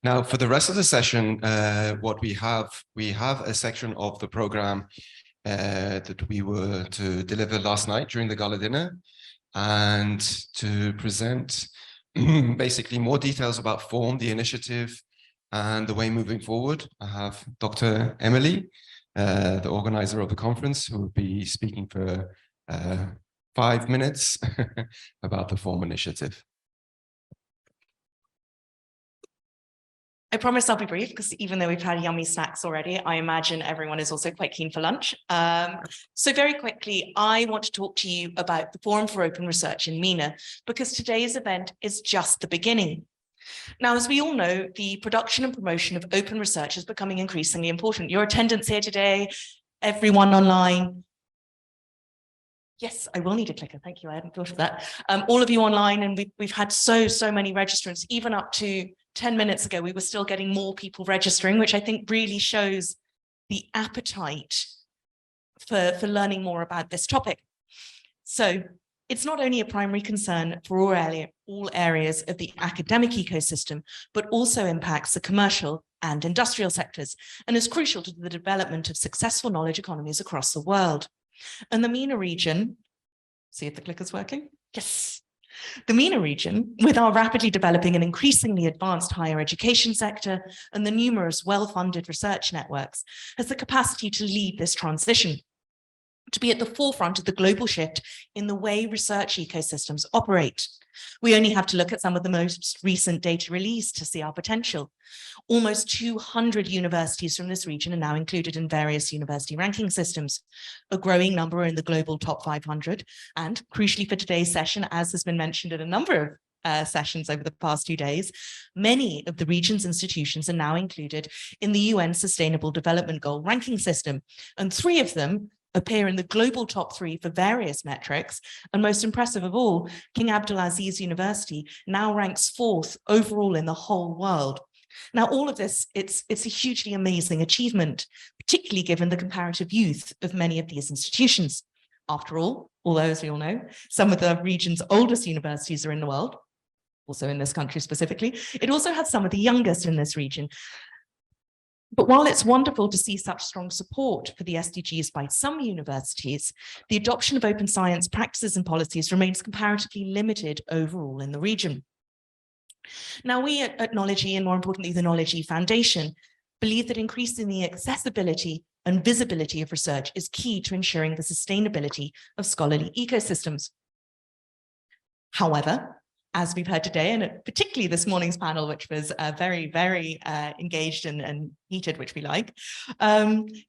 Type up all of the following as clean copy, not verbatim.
Now, for the rest of the session, what we have a section of the program that we were to deliver last night during the gala dinner, and to present basically more details about F.O.R.M, the initiative, and the way moving forward. I have Dr. Emily, the organizer of the conference, who will be speaking for 5 minutes about the F.O.R.M initiative. I promise I'll be brief, because even though we've had yummy snacks already, I imagine everyone is also quite keen for lunch. So very quickly, I want to talk to you about the F.O.R.M for Open Research in MENA, because today's event is just the beginning. Now, as we all know, the production and promotion of open research is becoming increasingly important. Your attendance here today, everyone online. Yes, I will need a clicker. Thank you. I hadn't thought of that. All of you online, and we've had so many registrants, even up to 10 minutes ago, we were still getting more people registering, which I think really shows the appetite for learning more about this topic. So it's not only a primary concern for all areas of the academic ecosystem, but also impacts the commercial and industrial sectors, and is crucial to the development of successful knowledge economies across the world. And the MENA region, see if the clicker's working? Yes. The MENA region, with our rapidly developing and increasingly advanced higher education sector and the numerous well-funded research networks, has the capacity to lead this transition, to be at the forefront of the global shift in the way research ecosystems operate. We only have to look at some of the most recent data released to see our potential. Almost 200 universities from this region are now included in various university ranking systems. A growing number are in the global top 500. And crucially for today's session, as has been mentioned in a number of sessions over the past 2 days, many of the region's institutions are now included in the UN Sustainable Development Goal ranking system. And 3 of them appear in the global top 3 for various metrics, and most impressive of all, King Abdulaziz University now ranks 4th overall in the whole world. Now, all of this, it's a hugely amazing achievement, particularly given the comparative youth of many of these institutions. After all, although as we all know, some of the region's oldest universities are in the world, also in this country specifically, it also has some of the youngest in this region. But while it's wonderful to see such strong support for the SDGs by some universities, the adoption of open science practices and policies remains comparatively limited overall in the region. Now, we at Knowledge-E, and more importantly, the Knowledge-E Foundation, believe that increasing the accessibility and visibility of research is key to ensuring the sustainability of scholarly ecosystems. However, as we've heard today, and particularly this morning's panel, which was very engaged and heated, which we like,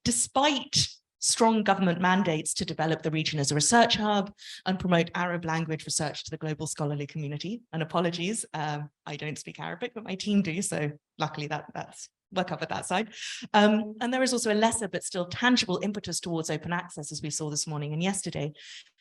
despite strong government mandates to develop the region as a research hub and promote Arab language research to the global scholarly community, and apologies, I don't speak Arabic, but my team do, so luckily we're covered that side. And there is also a lesser but still tangible impetus towards open access, as we saw this morning and yesterday.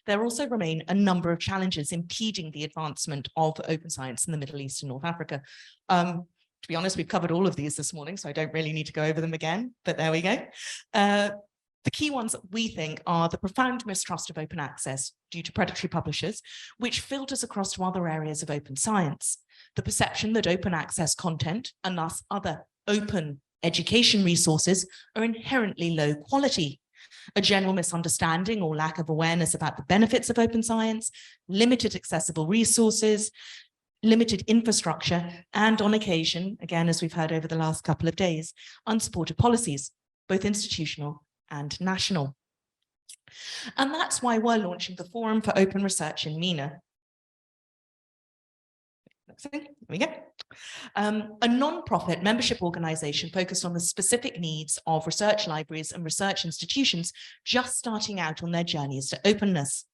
There also remain a number of challenges impeding the advancement of open science in the Middle East and North Africa. To be honest, we've covered all of these this morning, so I don't really need to go over them again, but there we go. The key ones that we think are the profound mistrust of open access due to predatory publishers, which filters across to other areas of open science. The perception that open access content, and thus other open education resources, are inherently low quality. A general misunderstanding or lack of awareness about the benefits of open science, limited accessible resources, limited infrastructure, and on occasion, again, as we've heard over the last couple of days, unsupported policies, both institutional and national. And that's why we're launching the F.O.R.M for Open Research in MENA. There we go. A non-profit membership organization focused on the specific needs of research libraries and research institutions just starting out on their journeys to openness.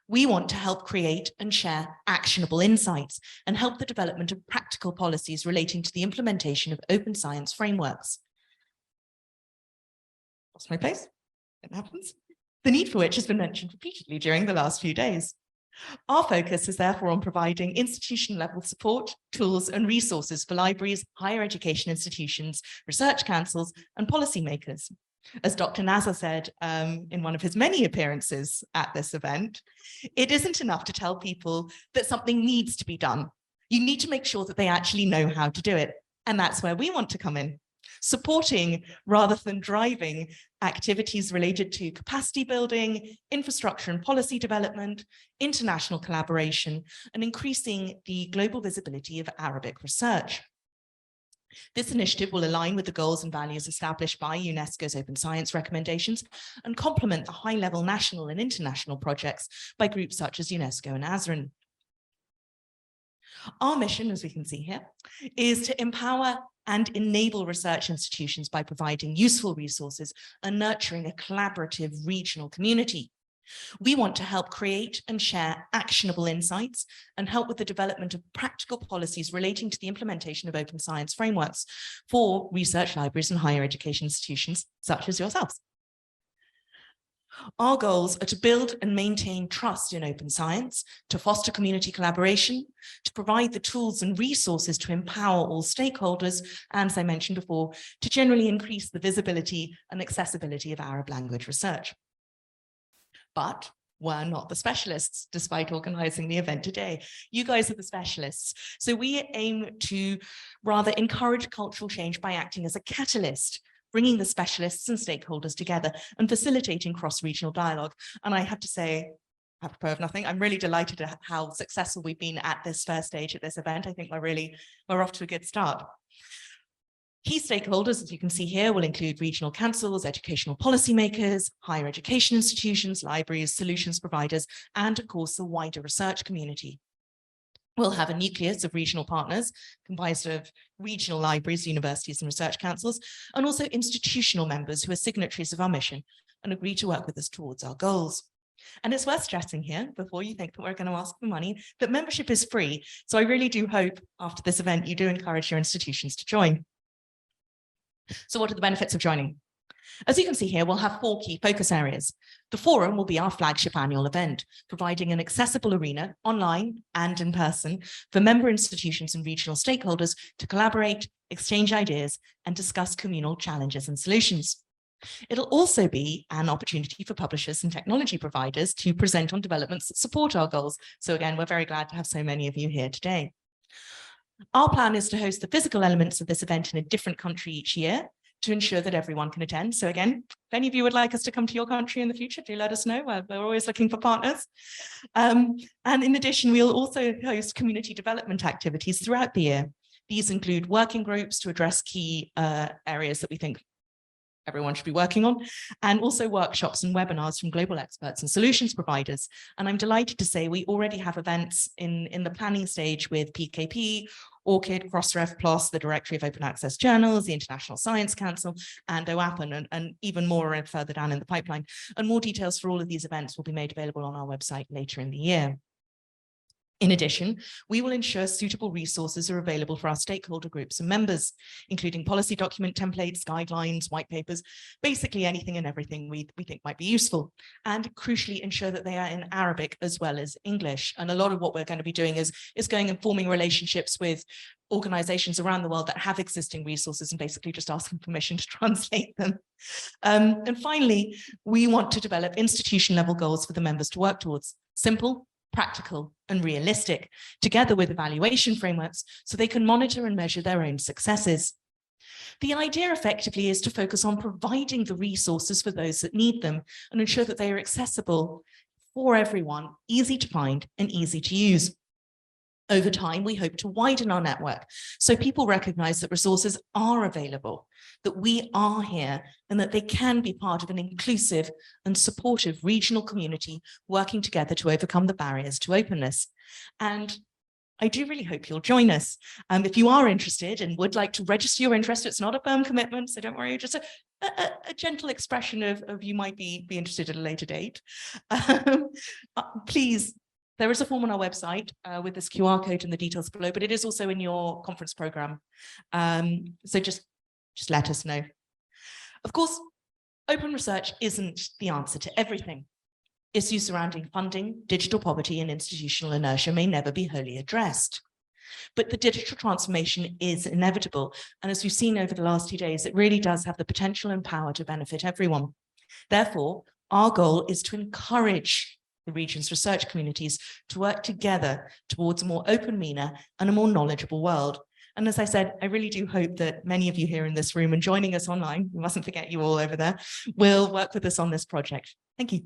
We want to help create and share actionable insights and help the development of practical policies relating to the implementation of open science frameworks. Lost my place. It happens. The need for which has been mentioned repeatedly during the last few days. Our focus is therefore on providing institution-level support, tools and resources for libraries, higher education institutions, research councils and policymakers. As Dr. Nazar said in one of his many appearances at this event, it isn't enough to tell people that something needs to be done. You need to make sure that they actually know how to do it. And that's where we want to come in, supporting rather than driving activities related to capacity building, infrastructure and policy development, international collaboration, and increasing the global visibility of Arabic research. This initiative will align with the goals and values established by UNESCO's Open Science recommendations and complement the high-level national and international projects by groups such as UNESCO and ASRIN. Our mission, as we can see here, is to empower and enable research institutions by providing useful resources and nurturing a collaborative regional community. We want to help create and share actionable insights and help with the development of practical policies relating to the implementation of open science frameworks for research libraries and higher education institutions such as yourselves. Our goals are to build and maintain trust in open science, to foster community collaboration, to provide the tools and resources to empower all stakeholders, and as I mentioned before, to generally increase the visibility and accessibility of Arab language research. But we're not the specialists, despite organizing the event today. You guys are the specialists. So we aim to rather encourage cultural change by acting as a catalyst, bringing the specialists and stakeholders together and facilitating cross-regional dialogue. And I have to say, apropos of nothing, I'm really delighted at how successful we've been at this first stage at this event. I think we're off to a good start. Key stakeholders, as you can see here, will include regional councils, educational policymakers, higher education institutions, libraries, solutions providers, and of course, the wider research community. We'll have a nucleus of regional partners comprised of regional libraries, universities, and research councils, and also institutional members who are signatories of our mission and agree to work with us towards our goals. And it's worth stressing here, before you think that we're going to ask for money, that membership is free. So I really do hope after this event, you do encourage your institutions to join. So what are the benefits of joining? As you can see here, we'll have 4 key focus areas. The forum will be our flagship annual event, providing an accessible arena online and in person for member institutions and regional stakeholders to collaborate, exchange ideas, and discuss communal challenges and solutions. It'll also be an opportunity for publishers and technology providers to present on developments that support our goals. So again, we're very glad to have so many of you here today. Our plan is to host the physical elements of this event in a different country each year to ensure that everyone can attend. So again, if any of you would like us to come to your country in the future, do let us know. We're always looking for partners. And in addition, we'll also host community development activities throughout the year. These include working groups to address key areas that we think everyone should be working on, and also workshops and webinars from global experts and solutions providers. And I'm delighted to say we already have events in the planning stage with PKP, ORCID, Crossref Plus, the Directory of Open Access Journals, the International Science Council, and OAPN, and even more further down in the pipeline. And more details for all of these events will be made available on our website later in the year. In addition, we will ensure suitable resources are available for our stakeholder groups and members, including policy document templates, guidelines, white papers, basically anything and everything we think might be useful, and crucially ensure that they are in Arabic as well as English. And a lot of what we're going to be doing is going and forming relationships with organizations around the world that have existing resources and basically just asking permission to translate them. And finally, we want to develop institution level goals for the members to work towards. Simple, practical, and realistic, together with evaluation frameworks so they can monitor and measure their own successes. The idea effectively is to focus on providing the resources for those that need them and ensure that they are accessible for everyone, easy to find and easy to use. Over time, we hope to widen our network so people recognize that resources are available, that we are here, and that they can be part of an inclusive and supportive regional community working together to overcome the barriers to openness. And I do really hope you'll join us. If you are interested and would like to register your interest, it's not a firm commitment, so don't worry, just a gentle expression of you might be interested at a later date. Please. There is a form on our website with this QR code and the details below, but it is also in your conference program. So just let us know. Of course, open research isn't the answer to everything. Issues surrounding funding, digital poverty, and institutional inertia may never be wholly addressed. But the digital transformation is inevitable. And as we've seen over the last 2 days, it really does have the potential and power to benefit everyone. Therefore, our goal is to encourage the region's research communities to work together towards a more open MENA and a more knowledgeable world. And as I said, I really do hope that many of you here in this room and joining us online, we mustn't forget you all over there, will work with us on this project. Thank you.